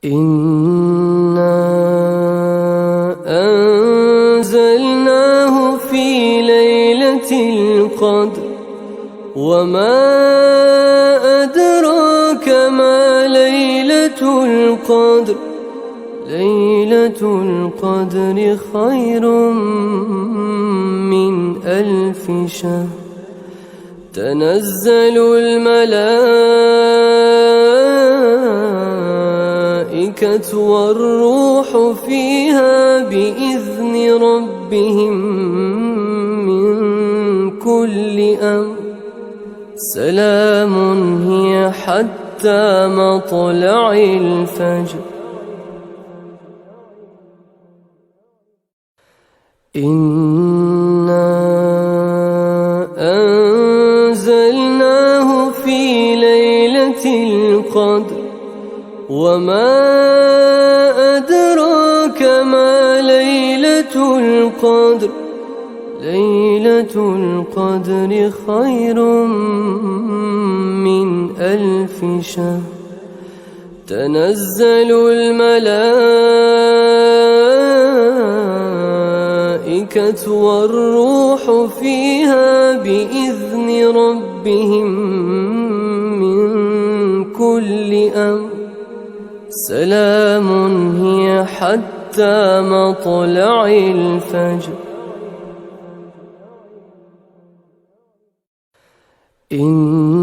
إنا أنزلناه في ليلة القدر وما أدراك ما ليلة القدر ليلة القدر خير من 1000 شهر تنزل الملائكة والروح فيها بإذن ربهم من كل أمر سلام هي حتى مطلع الفجر إنا أنزلناه في ليلة القدر وما أدراك ما ليلة القدر ليلة القدر خير من 1000 شهر تنزل الملائكة والروح فيها بإذن ربهم من كل أمر سلام هي حتى مطلع الفجر إن